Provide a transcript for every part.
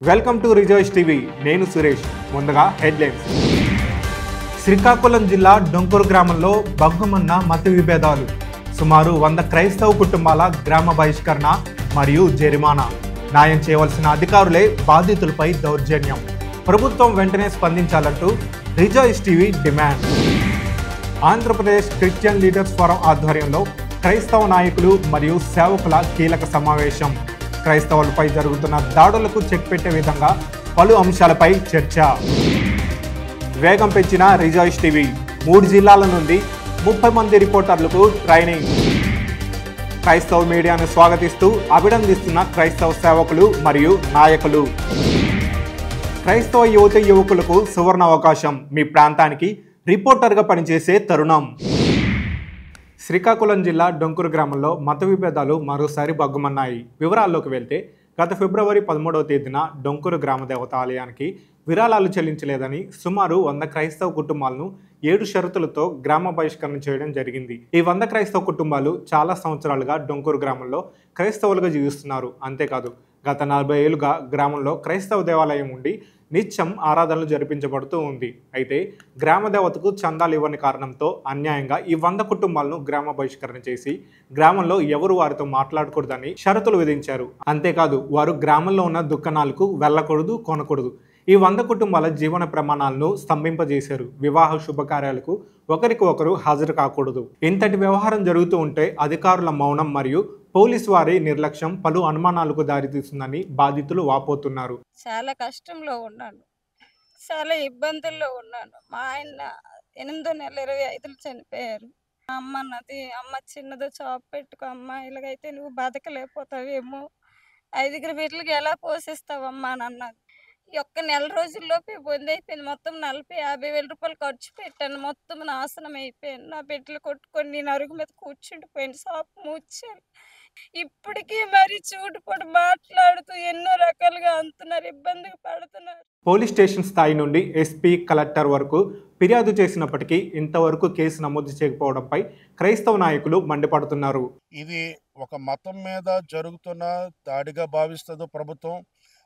Welcome to rejoice TV. నేను సురేష్. ముందుగా headlines. Srikakulam జిల్లా డొంకూరు గ్రామంలో భగ్గుమన్న మత విభేదాలు. సుమారు 100 క్రైస్తవ కుటుంబాల గ్రామ బహిష్కరణ మరియు జరిమానా. న్యాయం చేయవలసిన అధికారులే బాధితులపై దౌర్జన్యం. ప్రభుత్వం వెంటనే స్పందించాలంటూ rejoice TV demand. Andhra Pradesh Christian leaders forum ఆధ్వర్యంలో క్రైస్తవ నాయకులు మరియు సేవకుల కీలక సమావేశం. క్రైస్తవులపై జరుగుతున్న దాడులకు చెక్ పెట్టే విధంగా పలు అంశాలపై చర్చ. వేగం పెంచిన రిజాయిస్ టీవీ. 3 జిల్లాల నుండి 30 మంది రిపోర్టర్లకు ట్రైనింగ్. క్రైస్తవ మీడియాను స్వాగతిస్తూ అభినందిస్తున్న క్రైస్తవ సేవకులు మరియు నాయకులు. క్రైస్తవ యువకులకు సువర్ణ అవకాశం. మీ ప్రాంతానికి రిపోర్టర్గా పనిచేసే తరుణం. శ్రీకాకుళం జిల్లా డొంకూరు గ్రామంలో మత విభేదాలు మరోసారి భగ్గుమన్నాయి. వివరాల్లోకి వెళ్తే గత ఫిబ్రవరి 13వ తేదీన డొంకూరు గ్రామ దేవత ఆలయానికి విరాళాలు చెల్లించలేదని సుమారు 100 క్రైస్తవ కుటుంబాలను 7 షరతులతో గ్రామ బహిష్కరణ చేయడం జరిగింది. ఈ 100 క్రైస్తవ కుటుంబాలు చాలా సంవత్సరాలుగా డొంకూరు గ్రామంలో క్రైస్తవులుగా జీవిస్తున్నారు. అంతేకాదు గత 40 ఏళ్లుగా గ్రామంలో క్రైస్తవ దేవాలయం ఉండి నిత్యం ఆరాధనలు జరిపించబడుతూ ఉంది. అయితే గ్రామ దేవతకు చందాలు ఇవ్వని కారణంతో అన్యాయంగా ఈ 100 కుటుంబాలను గ్రామ బహిష్కరణ చేసి గ్రామంలో ఎవరు వారితో మాట్లాడకూడదని షరతులు విధించారు. అంతేకాదు వారు గ్రామంలో ఉన్న దుకాణాలకు వెళ్ళకూడదు, కొనకూడదు. ఈ 100 కుటుంబాల జీవన ప్రమాణాలను స్తంభింపజేశారు. వివాహ శుభకార్యాలకు ఒకరికి ఒకరు హాజరు కాకూడదు. ఇంతటి వ్యవహారం జరుగుతూ ఉంటే అధికారుల మౌనం మరియు పోలీసు వారి నిర్లక్ష్యం పలు అనుమానాలకు దారితీస్తుందని బాధితులు వాపోతున్నారు. చాలా కష్టంలో ఉన్నాను, చాలా ఇబ్బందుల్లో ఉన్నాను. మా ఆయన 8వ నెల 25 చనిపోయారు. అమ్మ చిన్నదో చాప్ పెట్టుకో అమ్మ, ఇలాగైతే నువ్వు బతకలేకపోతావేమో, 5 బిడ్డలకి ఎలా పోషిస్తావమ్మా అని అన్నది. ఈ ఒక్క నెల రోజుల్లోపే అయిపోయింది. మొత్తం 40-50 వేల రూపాయలు ఖర్చు పెట్టాను. మొత్తం నాశనం అయిపోయాను. నా బిడ్డలు కొట్టుకొని నేను అరుగు మీద కూర్చుండిపోయాను. షాప్ మూర్చాను. ఇప్పటికీ మరి చూటుపడి మాట్లాడుతూ ఎన్నో రకాలుగా అంటున్నారు, ఇబ్బందికి పడుతున్నారు. పోలీస్ స్టేషన్ స్థాయి నుండి ఎస్పీ, కలెక్టర్ వరకు ఫిర్యాదు చేసినప్పటికీ ఇంతవరకు కేసు నమోదు చేయకపోవడంపై క్రైస్తవ నాయకులు మండిపడుతున్నారు. ఇది ఒక మతం మీద జరుగుతున్న దాడిగా భావిస్తుందో ప్రభుత్వం,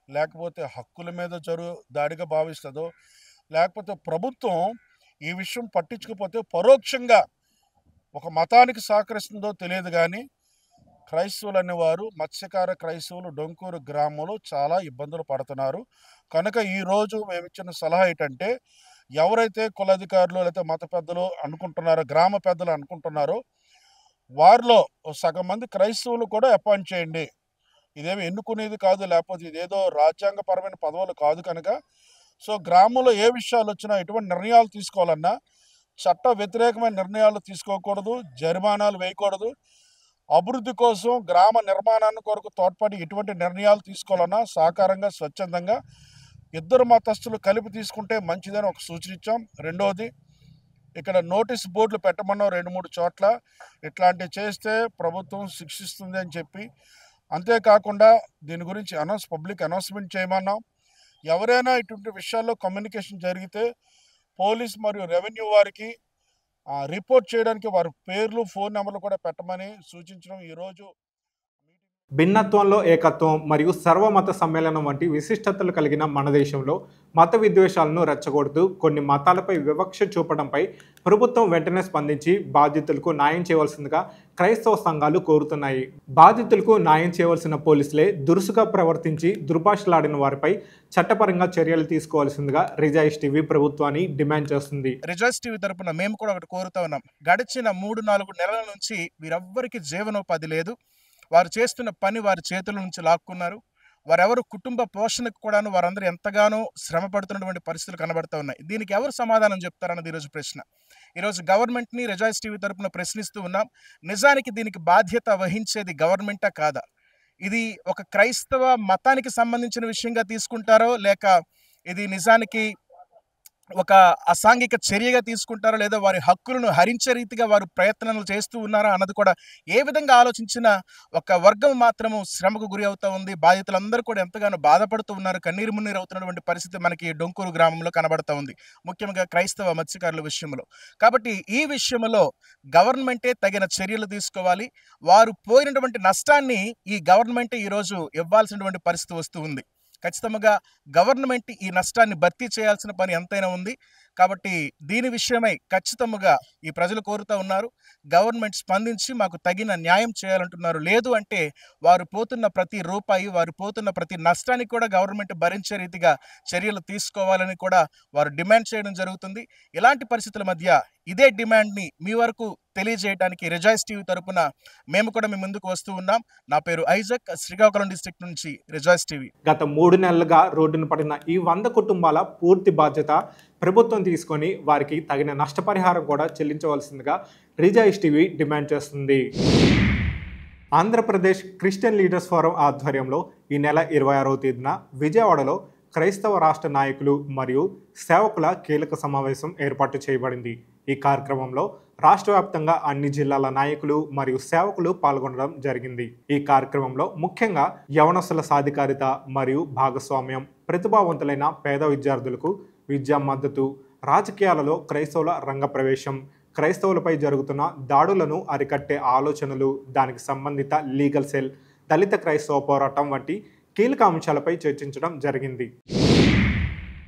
లేకపోతే హక్కుల మీద దాడిగా భావిస్తుందో, లేకపోతే ప్రభుత్వం ఈ విషయం పట్టించుకపోతే పరోక్షంగా ఒక మతానికి సహకరిస్తుందో తెలియదు. కానీ క్రైస్తవులు అనేవారు, మత్స్యకార క్రైస్తవులు డొంకూరు గ్రామంలో చాలా ఇబ్బందులు పడుతున్నారు. కనుక ఈరోజు మేము ఇచ్చిన సలహా ఏంటంటే, ఎవరైతే కులాధికారులు లేకపోతే మత పెద్దలు అనుకుంటున్నారో, గ్రామ పెద్దలు అనుకుంటున్నారో, వారిలో సగం మంది క్రైస్తవులు కూడా అపాయింట్ చేయండి. ఇదేమి ఎన్నుకునేది కాదు, లేకపోతే ఇదేదో రాజ్యాంగపరమైన పదవులు కాదు. కనుక సో గ్రామంలో ఏ విషయాలు వచ్చినా, ఎటువంటి నిర్ణయాలు తీసుకోవాలన్నా చట్ట వ్యతిరేకమైన నిర్ణయాలు తీసుకోకూడదు, జరిమానాలు వేయకూడదు. అభివృద్ధి కోసం, గ్రామ నిర్మాణాన్ని కొరకు తోడ్పడి ఎటువంటి నిర్ణయాలు తీసుకోవాలన్నా సహకారంగా, స్వచ్ఛందంగా ఇద్దరు మతస్థులు కలిపి తీసుకుంటే మంచిదని ఒక సూచన ఇచ్చాం. రెండవది, ఇక్కడ నోటీస్ బోర్డులు పెట్టమన్నాం 2-3 చోట్ల. ఇట్లాంటివి చేస్తే ప్రభుత్వం శిక్షిస్తుంది అని చెప్పి. అంతేకాకుండా దీని గురించి పబ్లిక్ అనౌన్స్మెంట్ చేయమన్నాం. ఎవరైనా ఇటువంటి విషయాల్లో కమ్యూనికేషన్ జరిగితే పోలీస్ మరియు రెవెన్యూ వారికి రిపోర్ట్ చేయడానికి వారి పేర్లు, ఫోన్ నెంబర్లు కూడా పెట్టమని సూచించడం. ఈరోజు భిన్నత్వంలో ఏకత్వం మరియు సర్వమత సమ్మేళనం వంటి విశిష్టతలు కలిగిన మన దేశంలో మత విద్వేషాలను రెచ్చగొడుతూ కొన్ని మతాలపై వివక్ష చూపడంపై ప్రభుత్వం వెంటనే స్పందించి బాధితులకు న్యాయం చేయవలసిందిగా క్రైస్తవ సంఘాలు కోరుతున్నాయి. బాధితులకు న్యాయం చేయవలసిన పోలీసులే దురుసుగా ప్రవర్తించి దుర్భాషలాడిన వారిపై చట్టపరంగా చర్యలు తీసుకోవాల్సిందిగా రిజాయిస్ టీవీ ప్రభుత్వాన్ని డిమాండ్ చేస్తుంది. రిజాయిస్ టీవీ తరపున మేము కూడా ఒకటి కోరుతా ఉన్నాం. గడిచిన 3-4 నెలల నుంచి వీరెవ్వరికి జీవనోపాధి లేదు. వారు చేస్తున్న పని వారి చేతుల నుంచి లాక్కున్నారు. వారెవరు కుటుంబ పోషణకు కూడాను వారందరూ ఎంతగానో శ్రమ పడుతున్నటువంటి పరిస్థితులు కనబడుతూ ఉన్నాయి. దీనికి ఎవరు సమాధానం చెప్తారన్నది ఈరోజు ప్రశ్న. ఈరోజు గవర్నమెంట్ని రిజాయిస్ టీవీ తరపున ప్రశ్నిస్తూ ఉన్నాం. నిజానికి దీనికి బాధ్యత వహించేది గవర్నమెంటా కాదా? ఇది ఒక క్రైస్తవ మతానికి సంబంధించిన విషయంగా తీసుకుంటారో, లేక ఇది నిజానికి ఒక అసాంఘిక చర్యగా తీసుకుంటారో, లేదా వారి హక్కులను హరించే రీతిగా వారు ప్రయత్నాలు చేస్తూ ఉన్నారా అన్నది కూడా ఏ విధంగా ఆలోచించిన ఒక వర్గం మాత్రము శ్రమకు గురి అవుతూ ఉంది. బాధితులందరూ కూడా ఎంతగానో బాధపడుతూ ఉన్నారు. కన్నీరు మున్నీరు అవుతున్నటువంటి పరిస్థితి మనకి డొంకూరు గ్రామంలో కనబడుతూ ఉంది, ముఖ్యంగా క్రైస్తవ మత్స్యకారుల విషయంలో. కాబట్టి ఈ విషయంలో గవర్నమెంటే తగిన చర్యలు తీసుకోవాలి. వారు పోయినటువంటి నష్టాన్ని ఈ గవర్నమెంటే ఈరోజు ఇవ్వాల్సినటువంటి పరిస్థితి వస్తూ ఉంది. ఖచ్చితంగా గవర్నమెంట్ ఈ నష్టాన్ని భర్తీ చేయాల్సిన పని ఎంతైనా ఉంది. కాబట్టి దీని విషయమై ఖచ్చితంగా ఈ ప్రజలు కోరుతూ ఉన్నారు. గవర్నమెంట్ స్పందించి మాకు తగిన న్యాయం చేయాలంటున్నారు. లేదు అంటే వారు పోతున్న ప్రతి రూపాయి, వారు పోతున్న ప్రతి నష్టానికి కూడా గవర్నమెంట్ భరించే రీతిగా చర్యలు తీసుకోవాలని కూడా వారు డిమాండ్ చేయడం జరుగుతుంది. ఇలాంటి పరిస్థితుల మధ్య ఇదే డిమాండ్ని మీ వరకు తెలియజేయడానికి రిజాయిస్ టీవీ తరపున మేము కూడా మీ ముందుకు వస్తూ ఉన్నాం. నా పేరు ఐజక్, శ్రీకాకుళం డిస్ట్రిక్ట్ నుంచి రిజాయిస్ టీవీ. గత 3 నెలలుగా రోడ్డున పడిన ఈ 100 కుటుంబాల పూర్తి బాధ్యత ప్రభుత్వం తీసుకొని వారికి తగిన నష్టపరిహారం కూడా చెల్లించవలసిందిగా రిజాయిస్ టీవీ డిమాండ్ చేస్తుంది. ఆంధ్రప్రదేశ్ క్రిస్టియన్ లీడర్స్ ఫోరం ఆధ్వర్యంలో ఈ నెల 26వ తేదీన విజయవాడలో క్రైస్తవ రాష్ట్ర నాయకులు మరియు సేవకుల కీలక సమావేశం ఏర్పాటు చేయబడింది. ఈ కార్యక్రమంలో రాష్ట్ర వ్యాప్తంగా అన్ని జిల్లాల నాయకులు మరియు సేవకులు పాల్గొనడం జరిగింది. ఈ కార్యక్రమంలో ముఖ్యంగా యవనస్తుల సాధికారిత మరియు భాగస్వామ్యం, ప్రతిభావంతులైన పేద విద్యార్థులకు విద్యా మద్దతు, రాజకీయాలలో క్రైస్తవుల రంగ ప్రవేశం, క్రైస్తవులపై జరుగుతున్న దాడులను అరికట్టే ఆలోచనలు, దానికి సంబంధిత లీగల్ సెల్, దళిత క్రైస్తవ పోరాటం వంటి కీలక అంశాలపై చర్చించడం జరిగింది.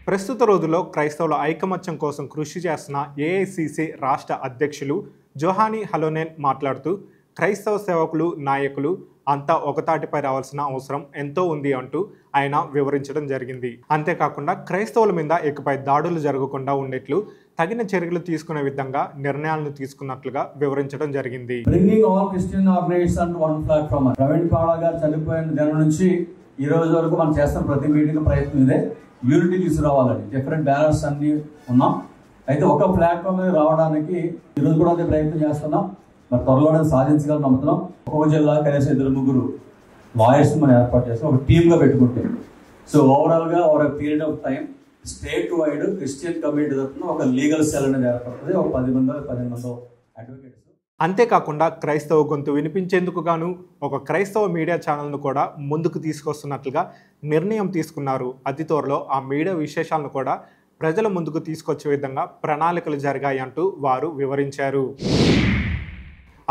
ప్రస్తుత రోజుల్లో క్రైస్తవుల ఐకమత్యం కోసం కృషి చేస్తున్న ఏఐసిసి రాష్ట్ర అధ్యక్షులు జోహానీ హలోనేన్ మాట్లాడుతూ క్రైస్తవ సేవకులు, నాయకులు అంతా ఒకతాటిపై రావాల్సిన అవసరం ఎంతో ఉంది అంటూ ఆయన వివరించడం జరిగింది. అంతేకాకుండా క్రైస్తవుల మీద ఇకపై దాడులు జరగకుండా ఉండేట్లు తగిన చర్యలు తీసుకునే విధంగా నిర్ణయాలను తీసుకున్నట్లుగా వివరించడం జరిగింది. Bringing all Christian organization and one platform. Praveen Pada గారు చనిపోయిన దినం నుంచి ఈ రోజు వరకు మనం చేస్తున్న ప్రతి మీటింగ్ ప్రయత్నం ఇదే, యూనిటీ తీసుకురావాలని. డిఫరెంట్ బ్యానర్స్ అన్ని ఉన్నాం. అయితే ఒక ప్లాట్ఫామ్ మీద రావడానికి ఈరోజు కూడా అదే ప్రయత్నం చేస్తున్నాం. మరి త్వరలోనే సాధించగలని నమ్ముతున్నాం. ఒక్కొక్క జిల్లా కనీసం 2-3 లాయర్స్ మనం ఏర్పాటు చేస్తాం, ఒక టీమ్గా పెట్టుకుంటే. సో ఓవరాల్గా over period of time state wide Christian community తరఫున ఒక లీగల్ సెల్ అనేది ఏర్పడుతుంది. ఒక 10 మంది అడ్వకేట్స్. అంతేకాకుండా క్రైస్తవ గొంతు వినిపించేందుకు గాను ఒక క్రైస్తవ మీడియా ఛానల్ను కూడా ముందుకు తీసుకొస్తున్నట్లుగా నిర్ణయం తీసుకున్నారు. అతి త్వరలో ఆ మీడియా విశేషాలను కూడా ప్రజల ముందుకు తీసుకొచ్చే విధంగా ప్రణాళికలు జరిగాయి అంటూ వారు వివరించారు.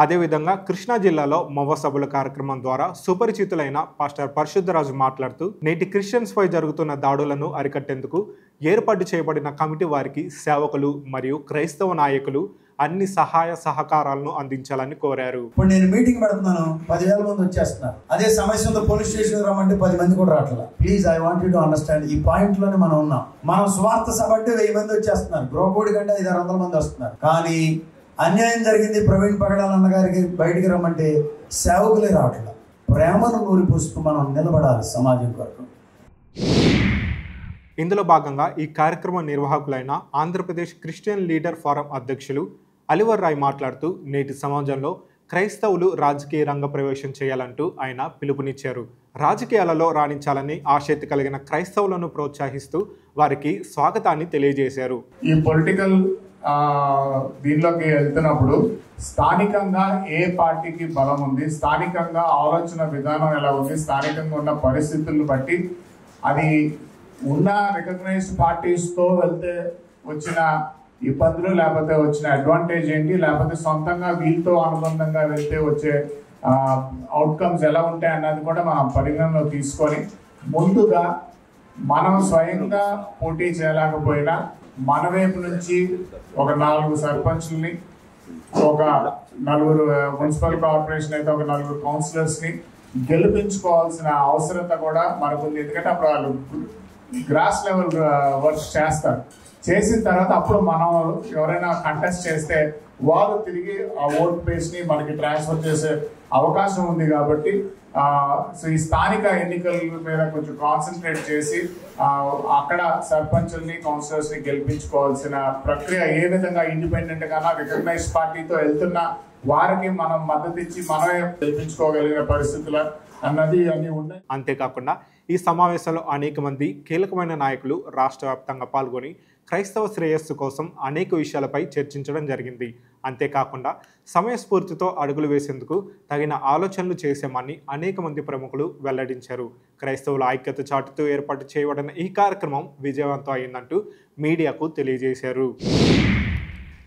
అదేవిధంగా కృష్ణా జిల్లాలో మవ సభల కార్యక్రమం ద్వారా సుపరిచితులైన పాస్టర్ పరిశుద్ధరాజు మాట్లాడుతూ నేటి క్రిస్టియన్స్ పై జరుగుతున్న దాడులను అరికట్టేందుకు ఏర్పాటు చేయబడిన కమిటీ వారికి సేవకులు మరియు క్రైస్తవ నాయకులు అన్ని సహాయ సహకారాలను అందించాలని కోరారు. ఇప్పుడు నేను మీటింగ్ పెడుతున్నాను, 10,000 మంది వచ్చేస్తున్నారు. అదే సమస్యతో పోలీస్ స్టేషన్ రమ్మంటే 10 మంది కూడా రావట్లేదు. Please, I want you to understand. ఈ పాయింట్ లోనే మనం ఉన్నాం. మనం స్వార్థ సభ అంటే 1000 మంది వచ్చేస్తున్నారు, బ్రోకోడి కంటే 500-600 మంది వస్తున్నారు. కానీ అన్యాయం జరిగింది ప్రవీణ్ పగడాల అన్న గారికి బయటికి రమ్మంటే సేవకులే రావట్లేదు. ప్రేమను నూరిపోస్తూ మనం నిలబడాలి సమాజం కొరకు. ఇందులో భాగంగా ఈ కార్యక్రమ నిర్వాహకులైన ఆంధ్రప్రదేశ్ క్రిస్టియన్ లీడర్ ఫోరం అధ్యక్షులు అలివర్ రాయ్ మాట్లాడుతూ నేటి సమాజంలో క్రైస్తవులు రాజకీయ రంగ ప్రవేశం చేయాలంటూ ఆయన పిలుపునిచ్చారు. రాజకీయాలలో రాణించాలని ఆసక్తి కలిగిన క్రైస్తవులను ప్రోత్సహిస్తూ వారికి స్వాగతాన్ని తెలియజేశారు. ఈ పొలిటికల్ దీనిలోకి వెళ్తున్నప్పుడు స్థానికంగా ఏ పార్టీకి బలం ఉంది, స్థానికంగా ఆలోచన విధానం ఎలా ఉంది, స్థానికంగా ఉన్న పరిస్థితులను బట్టి అది ఉన్న రికగ్నైజ్డ్ పార్టీస్తో వెళ్తే వచ్చిన ఇబ్బందులు, లేకపోతే వచ్చిన అడ్వాంటేజ్ ఏంటి, లేకపోతే సొంతంగా వీళ్ళతో అనుబంధంగా వెళ్తే వచ్చే అవుట్కమ్స్ ఎలా ఉంటాయి అన్నది కూడా మనం పరిగణనలో తీసుకొని ముందుగా మనం స్వయంగా పోటీ చేయలేకపోయినా మన వైపు నుంచి ఒక 4 సర్పంచ్ని, ఒక 4 మున్సిపల్ కార్పొరేషన్ అయితే ఒక 4 కౌన్సిలర్స్ని గెలిపించుకోవాల్సిన అవసరత కూడా మనకుంది. ఎందుకంటే అప్పుడు వాళ్ళు గ్రాస్ లెవెల్ వర్క్ చేస్తారు. చేసిన తర్వాత అప్పుడు మనం ఎవరైనా కంటెస్ట్ చేస్తే వాళ్ళు తిరిగి ఆ ఓట్ బేస్ని మనకి ట్రాన్స్ఫర్ చేసే అవకాశం ఉంది. కాబట్టి సో ఈ స్థానిక ఎన్నికల మీద కొంచెం కాన్సన్ట్రేట్ చేసి అక్కడ సర్పంచుల్ని, కౌన్సిలర్స్ని గెలిపించుకోవాల్సిన ప్రక్రియ ఏ విధంగా ఇండిపెండెంట్ గానా రికగ్నైజ్డ్ పార్టీతో వెళ్తున్న వారికి మనం మద్దతు ఇచ్చి మనమే గెలిపించుకోగలిగిన పరిస్థితులు అన్నది అన్నీ ఉన్నాయి. అంతేకాకుండా ఈ సమావేశంలో అనేక మంది కీలకమైన నాయకులు రాష్ట్ర వ్యాప్తంగా పాల్గొని క్రైస్తవ శ్రేయస్సు కోసం అనేక విషయాలపై చర్చించడం జరిగింది. అంతేకాకుండా సమయస్ఫూర్తితో అడుగులు వేసేందుకు తగిన ఆలోచనలు చేశామని అనేక మంది ప్రముఖులు వెల్లడించారు. క్రైస్తవుల ఐక్యత చాటుతూ ఏర్పాటు చేయబడిన ఈ కార్యక్రమం విజయవంతం అయిందంటూ మీడియాకు తెలియజేశారు.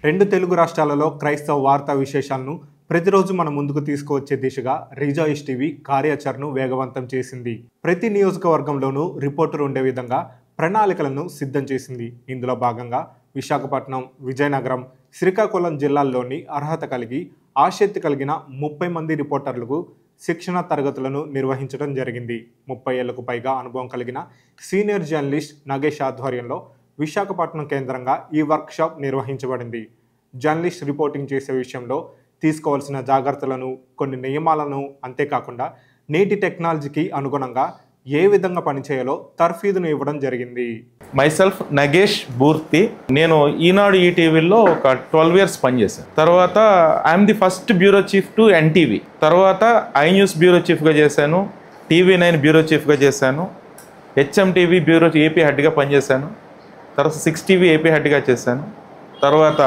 2 తెలుగు రాష్ట్రాలలో క్రైస్తవ వార్తా విశేషాలను ప్రతిరోజు మన ముందుకు తీసుకువచ్చే దిశగా రిజాయిస్ టీవీ కార్యాచరణను వేగవంతం చేసింది. ప్రతి నియోజకవర్గంలోనూ రిపోర్టర్ ఉండే విధంగా ప్రణాళికలను సిద్ధం చేసింది. ఇందులో భాగంగా విశాఖపట్నం, విజయనగరం, శ్రీకాకుళం జిల్లాల్లోని అర్హత కలిగి ఆసక్తి కలిగిన 30 మంది రిపోర్టర్లకు శిక్షణ తరగతులను నిర్వహించడం జరిగింది. 30 ఏళ్లకు పైగా అనుభవం కలిగిన సీనియర్ జర్నలిస్ట్ నగేష్ ఆధ్వర్యంలో విశాఖపట్నం కేంద్రంగా ఈ వర్క్షాప్ నిర్వహించబడింది. జర్నలిస్ట్ రిపోర్టింగ్ చేసే విషయంలో తీసుకోవాల్సిన జాగ్రత్తలను, కొన్ని నియమాలను, అంతేకాకుండా నేటి టెక్నాలజీకి అనుగుణంగా ఏ విధంగా పనిచేయాలో తర్ఫీదును ఇవ్వడం జరిగింది. మైసెల్ఫ్ నగేష్ బూర్తి. నేను ఈనాడు ఈటీవీలో ఒక 12 years పనిచేశాను. తర్వాత I'm the first bureau chief to NTV. తర్వాత ఐ న్యూస్ బ్యూరో చీఫ్గా చేశాను, TV9 బ్యూరో చీఫ్గా చేశాను, HMTV బ్యూరో ఏపీ హెడ్గా పనిచేశాను. తర్వాత 6 TV ఏపీ హెడ్గా చేశాను. తర్వాత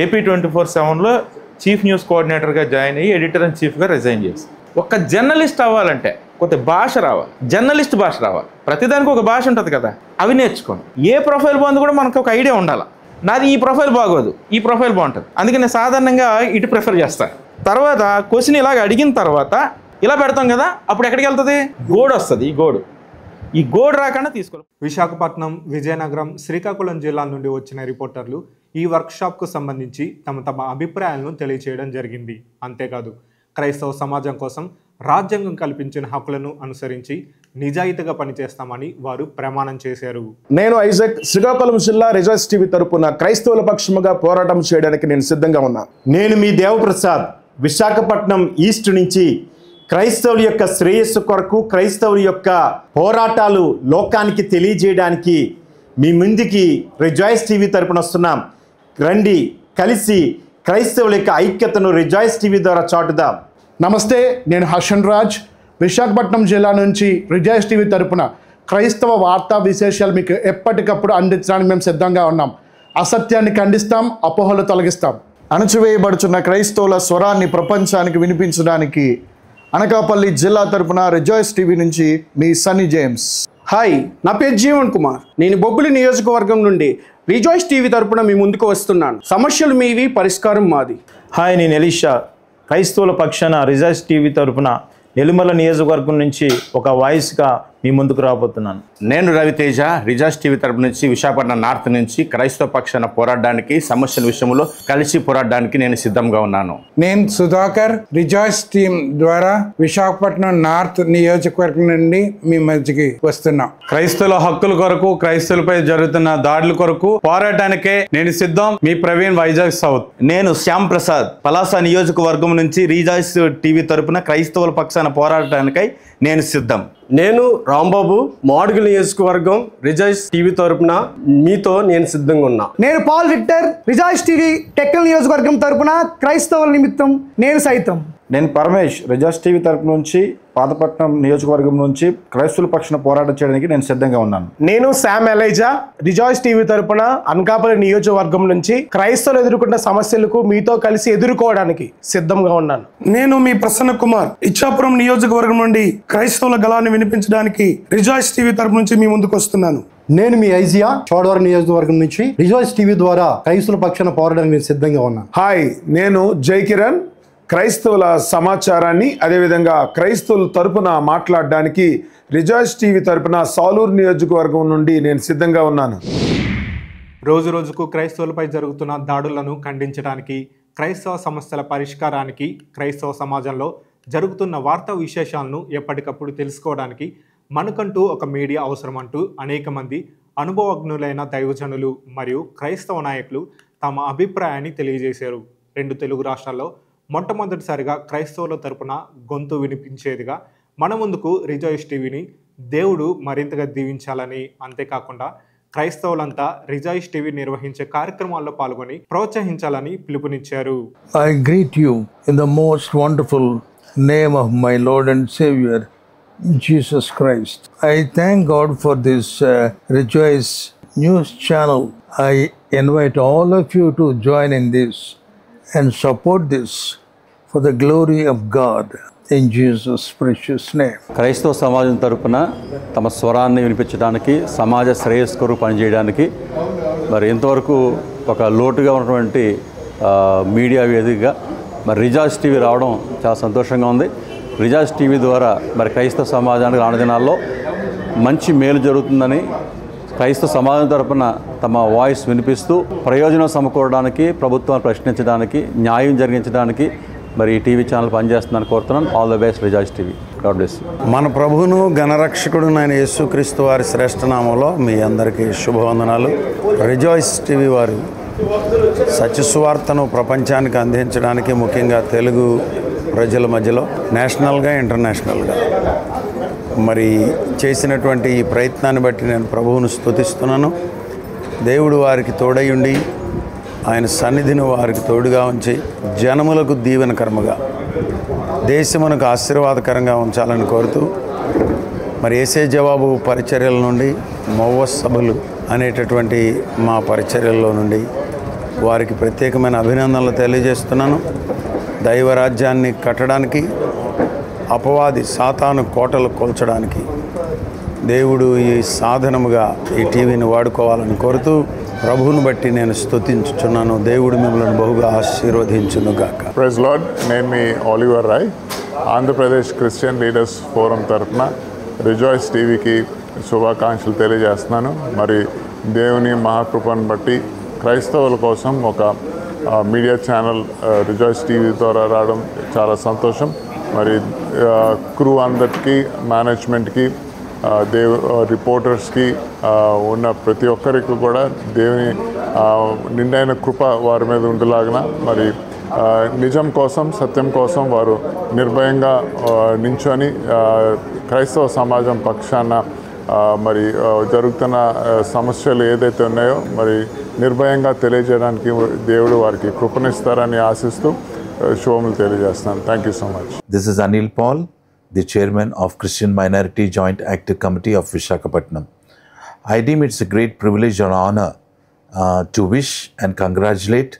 AP 24/7లో చీఫ్ న్యూస్ కోఆర్డినేటర్గా జాయిన్ అయ్యి ఎడిటర్ అండ్ చీఫ్గా రిజైన్ చేశాను. ఒక జర్నలిస్ట్ అవ్వాలంటే కొత్త భాష రావాలి, జర్నలిస్ట్ భాష రావాలి. ప్రతిదానికి ఒక భాష ఉంటుంది కదా, అవి నేర్చుకోండి. ఏ ప్రొఫైల్ బాగుంది కూడా మనకు ఒక ఐడియా ఉండాలి. నాది ఈ ప్రొఫైల్ బాగోదు, ఈ ప్రొఫైల్ బాగుంటుంది, అందుకే నేను సాధారణంగా ఇటు ప్రిఫర్ చేస్తాను. తర్వాత క్వశ్చన్ ఇలాగ అడిగిన తర్వాత ఇలా పెడతాం కదా, అప్పుడు ఎక్కడికి వెళ్తుంది? గోడు వస్తుంది. ఈ గోడు రాకుండా తీసుకోవాలి. విశాఖపట్నం, విజయనగరం, శ్రీకాకుళం జిల్లాల నుండి వచ్చిన రిపోర్టర్లు ఈ వర్క్షాప్కు సంబంధించి తమ అభిప్రాయాలను తెలియచేయడం జరిగింది. అంతేకాదు క్రైస్తవ సమాజం కోసం రాజ్యాంగం కల్పించిన హక్కులను అనుసరించి నిజాయితీగా పనిచేస్తామని వారు ప్రమాణం చేశారు. నేను ఐజాక్, శ్రీకాకుళం జిల్లా రిజాయిస్ టీవీ తరపున క్రైస్తవుల పక్షముగా పోరాటం చేయడానికి నేను సిద్ధంగా ఉన్నా. నేను మీ దేవప్రసాద్, విశాఖపట్నం ఈస్ట్ నుంచి క్రైస్తవుల యొక్క శ్రేయస్సు కొరకు, క్రైస్తవుల యొక్క పోరాటాలు లోకానికి తెలియజేయడానికి మీ ముందుకి రిజాయిస్ టీవీ తరపున వస్తున్నాం. రండి, కలిసి క్రైస్తవుల యొక్క ఐక్యతను రిజాయిస్ టీవీ ద్వారా చాటుదాం. నమస్తే, నేను హర్షన్ రాజ్, విశాఖపట్నం జిల్లా నుంచి రిజాయిస్ టీవీ తరపున క్రైస్తవ వార్తా విశేషాలు మీకు ఎప్పటికప్పుడు అందించడానికి మేము సిద్ధంగా ఉన్నాం. అసత్యాన్ని ఖండిస్తాం, అపోహలు తొలగిస్తాం. అణచివేయబడుచున్న క్రైస్తవుల స్వరాన్ని ప్రపంచానికి వినిపించడానికి అనకాపల్లి జిల్లా తరపున రిజాయిస్ టీవీ నుంచి మీ సన్నీ జేమ్స్. హాయ్, నా పేరు జీవన్ కుమార్. నేను బొబ్బిలి నియోజకవర్గం నుండి రిజాయిస్ టీవీ తరపున మీ ముందుకు వస్తున్నాను. సమస్యలు మీవి, పరిష్కారం మాది. హాయ్, నేను ఎలీషా, క్రైస్తవుల పక్షాన రిజాయిస్ టీవీ తరపున నెల్లిమల నియోజకవర్గం నుంచి ఒక వాయిస్గా మీ ముందుకు రాబోతున్నాను. నేను రవితేజ, రిజాయిస్ టీవీ తరపు నుంచి విశాఖపట్నం నార్త్ నుంచి క్రైస్తవ పక్షాన పోరాడడానికి, సమస్యల విషయంలో కలిసి పోరాడడానికి నేను సిద్ధంగా ఉన్నాను. నేను సుధాకర్, రిజాయిస్ టీం ద్వారా విశాఖపట్నం నార్త్ నియోజకవర్గం నుండి మీ మధ్యకి వస్తున్నాం. క్రైస్తవుల హక్కుల కొరకు, క్రైస్తవులపై జరుగుతున్న దాడుల కొరకు పోరాటానికే నేను సిద్ధం. మీ ప్రవీణ్, వైజాగ్ సౌత్. నేను శ్యామ్ ప్రసాద్, పలాస నియోజకవర్గం నుంచి రిజాయిస్ టీవీ తరపున క్రైస్తవుల పక్షాన పోరాటానికై నేను సిద్ధం. నేను రాంబాబు, మాడుగుల నియోజకవర్గం, రిజాయిస్ టీవీ తరపున మీతో నేను సిద్ధంగా ఉన్నా. నేను పాల్ విక్టర్, రిజాయిస్ టీవీ టెక్కల్ నియోజకవర్గం తరపున క్రైస్తవుల నిమిత్తం నేను సైతం. నేను పరమేష్, రిజాయిస్ టీవీ తరపు నుంచి పాతపట్నం నియోజకవర్గం నుంచి క్రైస్తవుల పక్షాన పోరాటం చేయడానికి నేను సిద్ధంగా ఉన్నాను. నేను శామ్ ఎలైజా, రిజాయిస్ టీవీ తరపున అనకాపల్లి నియోజకవర్గం నుంచి క్రైస్తవులు ఎదుర్కొంటున్న సమస్యలకు మీతో కలిసి ఎదుర్కోవడానికి సిద్ధంగా ఉన్నాను. నేను మీ ప్రసన్న కుమార్, ఇచ్చాపురం నియోజకవర్గం నుండి క్రైస్తవుల గళాన్ని వినిపించడానికి రిజాయిస్ టీవీ తరపు నుంచి మీ ముందుకు వస్తున్నాను. నేను మీ ఐజియా, చోడవరం నియోజకవర్గం నుంచి రిజాయిస్ టీవీ ద్వారా క్రైస్తవుల పక్షాన పోరాడడానికి నేను సిద్ధంగా ఉన్నాను. హాయ్, నేను జై కిరణ్, క్రైస్తవుల సమాచారాన్ని అదేవిధంగా క్రైస్తవుల తరపున మాట్లాడడానికి రిజాయిస్ టీవీ తరపున సాలూరు నియోజకవర్గం నుండి నేను సిద్ధంగా ఉన్నాను. రోజు రోజుకు క్రైస్తవులపై జరుగుతున్న దాడులను ఖండించడానికి, క్రైస్తవ సమస్యల పరిష్కారానికి, క్రైస్తవ సమాజంలో జరుగుతున్న వార్తా విశేషాలను ఎప్పటికప్పుడు తెలుసుకోవడానికి మనకంటూ ఒక మీడియా అవసరం అంటూ అనేక మంది అనుభవజ్ఞులైన దైవజనులు మరియు క్రైస్తవ నాయకులు తమ అభిప్రాయాన్ని తెలియజేశారు. 2 తెలుగు రాష్ట్రాల్లో మొట్టమొదటిసారిగా క్రైస్తవుల తరపున గొంతు వినిపించేదిగా మన ముందుకు రిజాయిస్ టీవీని దేవుడు మరింతగా దీవించాలని, అంతేకాకుండా క్రైస్తవులంతా రిజాయిస్ టీవీ నిర్వహించే కార్యక్రమాల్లో పాల్గొని ప్రోత్సహించాలని పిలుపునిచ్చారు. I greet you in the most wonderful name of my Lord and Savior Jesus Christ. I thank God for this Rejoice news channel. I invite all of you to join in this and support this for the glory of God in Jesus precious name. క్రైస్తవ సమాజం తరపున తమ స్వరాన్ని వినిపించడానికి, సమాజ శ్రేయస్సు కొరకు పనిచేయడానికి మరి ఎంతవరకు ఒక లోటుగా ఉన్నటువంటి మీడియా వేదికగా మరి రిజాయిస్ టీవీ రావడం చాలా సంతోషంగా ఉంది. రిజాయిస్ టీవీ ద్వారా మరి క్రైస్తవ సమాజానికి రాను దినాల్లో మంచి మేలు జరుగుతుందని క్రైస్తవ సమాజం తరపున తమ వాయిస్ వినిపిస్తూ ప్రయోజనం సమకూరడానికి, ప్రభుత్వాన్ని ప్రశ్నించడానికి, న్యాయం జరిగించడానికి మరి ఈ టీవీ ఛానల్ పనిచేస్తుందని కోరుతున్నాను. All the best rejoice TV. God bless you. మన ప్రభువును గణరక్షకుడు అయిన యేసుక్రీస్తు వారి శ్రేష్ఠ నామంలో మీ అందరికీ శుభవందనాలు. రిజాయిస్ టీవీ వారు సత్యసువార్తను ప్రపంచానికి అందించడానికి, ముఖ్యంగా తెలుగు ప్రజల మధ్యలో నేషనల్గా ఇంటర్నేషనల్గా మరి చేసినటువంటి ఈ ప్రయత్నాన్ని బట్టి నేను ప్రభువును స్తుతిస్తున్నాను. దేవుడు వారికి తోడయుండి ఆయన సన్నిధిని వారికి తోడుగా ఉంచి జనములకు దీవెనకరముగా, దేశమునకు ఆశీర్వాదకరంగా ఉంచాలని కోరుతూ మరి యేసే జవాబు పరిచర్యల నుండి మౌవ సభలు అనేటటువంటి మా పరిచర్యల్లో నుండి వారికి ప్రత్యేకమైన అభినందనలు తెలియజేస్తున్నాను. దైవరాజ్యాన్ని కట్టడానికి, అపవాది సాతాను కోటలు కూల్చడానికి దేవుడు ఈ సాధనముగా ఈ టీవీని వాడుకోవాలని కోరుతూ ప్రభువుని బట్టి నేను స్తుతించుచున్నాను. దేవుడు మిమ్మల్ని బహుగా ఆశీర్వదించును గాక. Praise lord. నేను మీ Oliver Roy, Andhra Pradesh Christian leaders forum తరఫున రిజాయిస్ టీవీకి శుభాకాంక్షలు తెలియజేస్తున్నాను. మరి దేవుని మహాకృపను బట్టి క్రైస్తవుల కోసం ఒక మీడియా ఛానల్ రిజాయిస్ టీవీ ద్వారా రావడం చాలా సంతోషం. మరి క్రూ అందరికీ, మేనేజ్మెంట్కి, రిపోర్టర్స్కి ఉన్న ప్రతి ఒక్కరికి కూడా దేవుని నిండైన కృప వారి మీద ఉండేలాగిన మరి నిజం కోసం, సత్యం కోసం వారు నిర్భయంగా నించొని క్రైస్తవ సమాజం పక్షాన మరి జరుగుతున్న సమస్యలు ఏదైతే ఉన్నాయో మరి నిర్భయంగా తెలియజేయడానికి దేవుడు వారికి కృపనిస్తారని ఆశిస్తూ శుభములు తెలియజేస్తున్నాను. Thank you so much. This is Anil Paul, the chairman of Christian Minority Joint Active Committee of Visakhapatnam. I deem it's a great privilege and honor to wish and congratulate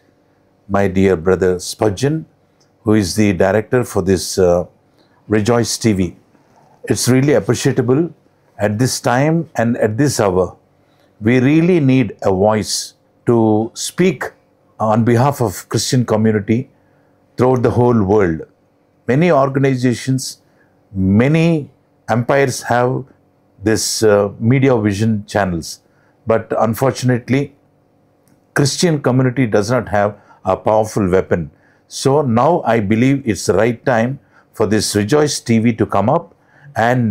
my dear brother Spurgeon, who is the director for this Rejoice TV. It's really appreciable at this time and at this hour. We really need a voice to speak on behalf of Christian community throughout the whole world. Many organizations, many empires have this media vision channels, but unfortunately Christian community does not have a powerful weapon. So now I believe it's the right time for this Rejoice TV to come up and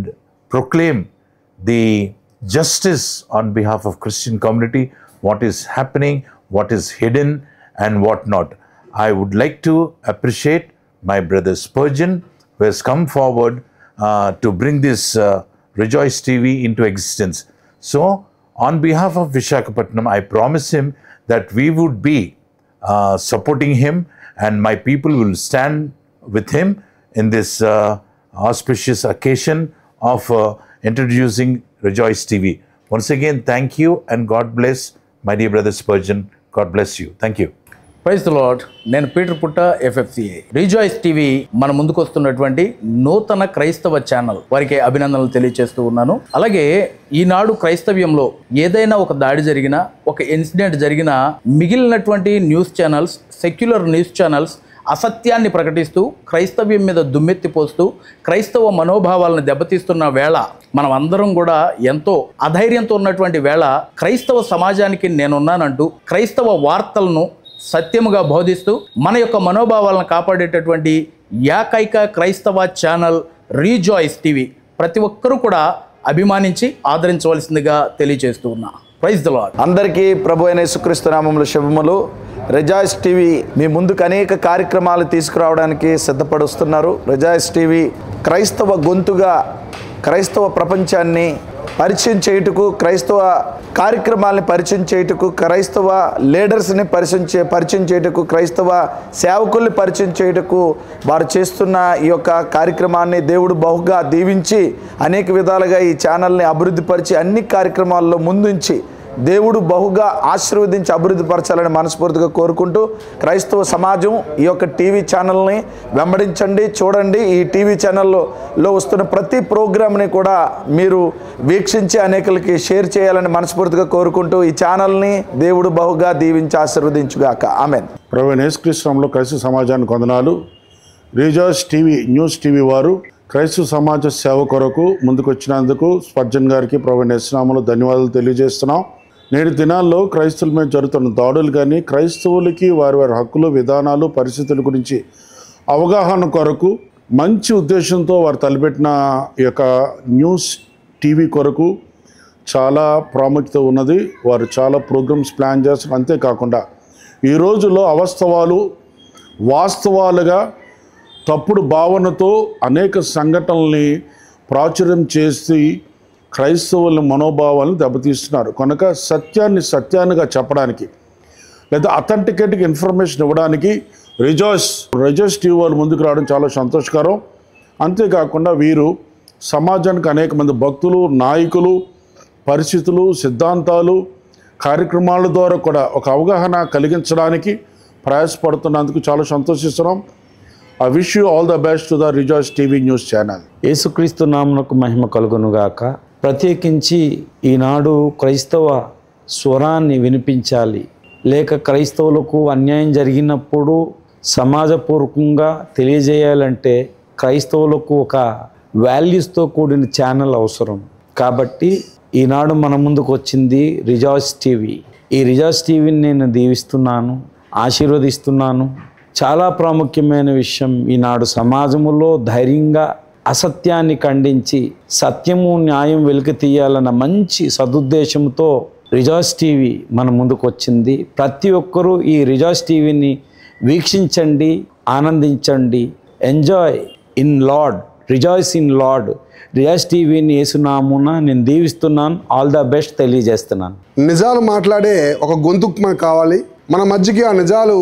proclaim the justice on behalf of Christian community, what is happening, what is hidden and what not. I would like to appreciate my brother Spurgeon, who has come forward to bring this Rejoice TV into existence. So on behalf of Visakhapatnam, I promise him that we would be supporting him and my people will stand with him in this auspicious occasion of introducing Rejoice TV. Once again, thank you and God bless my dear brother Spurgeon. God bless you. Thank you. Praise the lord. నేను Peter Putta, FFCA. Rejoice TV మన ముందుకు వస్తున్నటువంటి నూతన క్రైస్తవ channel, వారికి అభినందనలు తెలియజేస్తూ ఉన్నాను. అలాగే ఈనాడు క్రైస్తవ్యంలో ఏదైనా ఒక దాడి జరిగినా, ఒక ఇన్సిడెంట్ జరిగినా, మిగిలినటువంటి news channels, secular news channels అసత్యాన్ని ప్రకటిస్తూ క్రైస్తవ్యం మీద దుమ్మెత్తిపోస్తూ క్రైస్తవ మనోభావాలను దెబ్బతీస్తున్న వేళ, మనం అందరం కూడా ఎంతో అధైర్యంతో ఉన్నటువంటి వేళ, క్రైస్తవ సమాజానికి నేనున్నానంటూ క్రైస్తవ వార్తలను సత్యముగా బోధిస్తూ మన యొక్క మనోభావాలను కాపాడేటటువంటి ఏకైక క్రైస్తవ ఛానల్ రిజాయిస్ టీవీ ప్రతి ఒక్కరూ కూడా అభిమానించి ఆదరించవలసిందిగా తెలియజేస్తూ ఉన్నా. Praise the lord. అందరికీ ప్రభు అయిన యేసుక్రీస్తు నామములో శుభములు. రిజాయిస్ టీవీ మీ ముందుకు అనేక కార్యక్రమాలు తీసుకురావడానికి సిద్ధపడుస్తున్నారు. రిజాయిస్ టీవీ క్రైస్తవ గొంతుగా క్రైస్తవ ప్రపంచాన్ని పరిచయం చేయుటకు, క్రైస్తవ కార్యక్రమాలని పరిచయం చేయుటకు, క్రైస్తవ లీడర్స్ని పరిచయం చేయుటకు, క్రైస్తవ సేవకుల్ని పరిచయం చేయుటకు వారు చేస్తున్న ఈ యొక్క కార్యక్రమాన్ని దేవుడు బహుగా దీవించి అనేక విధాలుగా ఈ ఛానల్ని అభివృద్ధిపరిచి అన్ని కార్యక్రమాల్లో ముందుంచి దేవుడు బహుగా ఆశీర్వదించి అభివృద్ధిపరచాలని మనస్ఫూర్తిగా కోరుకుంటూ, క్రైస్తవ సమాజం ఈ యొక్క టీవీ ఛానల్ని వెంబడించండి, చూడండి. ఈ టీవీ ఛానల్లో వస్తున్న ప్రతి ప్రోగ్రామ్ని కూడా మీరు వీక్షించి అనేకులకి షేర్ చేయాలని మనస్ఫూర్తిగా కోరుకుంటూ ఈ ఛానల్ని దేవుడు బహుగా దీవించి ఆశీర్వదించుగాక. ఆమెన్. ప్రవీణ్ యేసుక్రీస్తునామములో క్రైస్తవ సమాజానికి వందనాలు. రిజాయిస్ టీవీ న్యూస్ టీవీ వారు క్రైస్తవ సమాజ సేవ కొరకు ముందుకు వచ్చినందుకు స్పర్జన్ గారికి ప్రవీణ్ యేసునామములో ధన్యవాదాలు తెలియజేస్తున్నాం. నేటి దినాల్లో క్రైస్తవుల మీద జరుగుతున్న దాడులు కానీ క్రైస్తవులకి వారి వారి హక్కులు, విధానాలు, పరిస్థితుల గురించి అవగాహన కొరకు మంచి ఉద్దేశంతో వారు తలపెట్టిన ఈ యొక్క న్యూస్ టీవీ కొరకు చాలా ప్రాముఖ్యత ఉన్నది. వారు చాలా ప్రోగ్రామ్స్ ప్లాన్ చేస్తారు. అంతేకాకుండా ఈ రోజుల్లో అవాస్తవాలు వాస్తవాలుగా తప్పుడు భావనతో అనేక సంఘటనల్ని ప్రాచుర్యం చేసి క్రైస్తవుల మనోభావాలను దెబ్బతీస్తున్నారు. కనుక సత్యాన్నిగా చెప్పడానికి లేదా అథెంటికేట్గా ఇన్ఫర్మేషన్ ఇవ్వడానికి రిజాయిస్ టీవీ వాళ్ళు ముందుకు రావడం చాలా సంతోషకరం. అంతేకాకుండా వీరు సమాజానికి అనేక మంది భక్తులు, నాయకులు, పరిస్థితులు, సిద్ధాంతాలు, కార్యక్రమాల ద్వారా కూడా ఒక అవగాహన కలిగించడానికి ప్రయాసపడుతున్నందుకు చాలా సంతోషిస్తున్నాం. I wish you all the best to the Rejoice TV news channel. యేసుక్రీస్తు నామమునకు మహిమ కలుగునుగాక. ప్రత్యేకించి ఈనాడు క్రైస్తవ స్వరాన్ని వినిపించాలి, లేక క్రైస్తవులకు అన్యాయం జరిగినప్పుడు సమాజపూర్వకంగా తెలియజేయాలంటే క్రైస్తవులకు ఒక వాల్యూస్తో కూడిన ఛానల్ అవసరం. కాబట్టి ఈనాడు మన ముందుకు వచ్చింది రిజాయిస్ టీవీ. ఈ రిజాయిస్ టీవీని నేను దీవిస్తున్నాను, ఆశీర్వదిస్తున్నాను. చాలా ప్రాముఖ్యమైన విషయం, ఈనాడు సమాజంలో ధైర్యంగా అసత్యాన్ని ఖండించి సత్యము, న్యాయం వెలికి తీయాలన్న మంచి సదుద్దేశంతో రిజాయిస్ టీవీ మన ముందుకు వచ్చింది. ప్రతి ఒక్కరూ ఈ రిజాయిస్ టీవీని వీక్షించండి, ఆనందించండి. Enjoy in lord, rejoice in lord. Rejoice టీవీని యేసునామమున నేను దీవిస్తున్నాను. ఆల్ ద బెస్ట్ తెలియజేస్తున్నాను. నిజాలు మాట్లాడే ఒక గొంతుకు మనకు కావాలి. మన మధ్యకి ఆ నిజాలు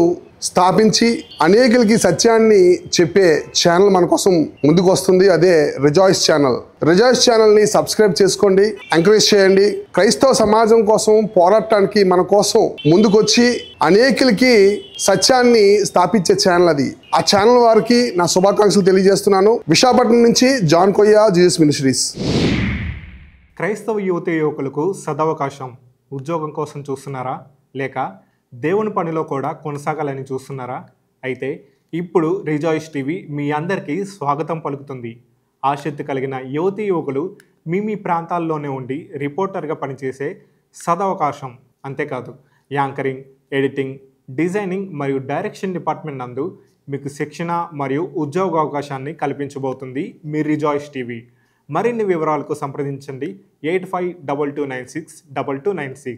స్థాపించి అనేకులకి సత్యాన్ని చెప్పే ఛానల్ మన కోసం ముందుకు వస్తుంది. అదే రిజాయిస్ ఛానల్. రిజాయిస్ ఛానల్ని సబ్స్క్రైబ్ చేసుకోండి, ఎంకరేజ్ చేయండి. క్రైస్తవ సమాజం కోసం పోరాటానికి మన కోసం ముందుకొచ్చి అనేకులకి సత్యాన్ని స్థాపించే ఛానల్ అది. ఆ ఛానల్ వారికి నా శుభాకాంక్షలు తెలియజేస్తున్నాను. విశాఖపట్నం నుంచి జాన్ కొయ్య, జీసస్ మినిస్ట్రీస్. క్రైస్తవ యువకులకు సదవకాశం. ఉద్యోగం కోసం చూస్తున్నారా, లేక దేవుని పనిలో కూడా కొనసాగాలని చూస్తున్నారా? అయితే ఇప్పుడు రిజాయిస్ టీవీ మీ అందరికీ స్వాగతం పలుకుతుంది. ఆసక్తి కలిగిన యువకులు మీ ప్రాంతాల్లోనే ఉండి రిపోర్టర్గా పనిచేసే సదవకాశం. అంతేకాదు యాంకరింగ్, ఎడిటింగ్, డిజైనింగ్ మరియు డైరెక్షన్ డిపార్ట్మెంట్ నందు మీకు శిక్షణ మరియు ఉద్యోగ అవకాశాన్ని కల్పించబోతుంది మీ రిజాయిస్ టీవీ. మరిన్ని వివరాలకు సంప్రదించండి 8522962296.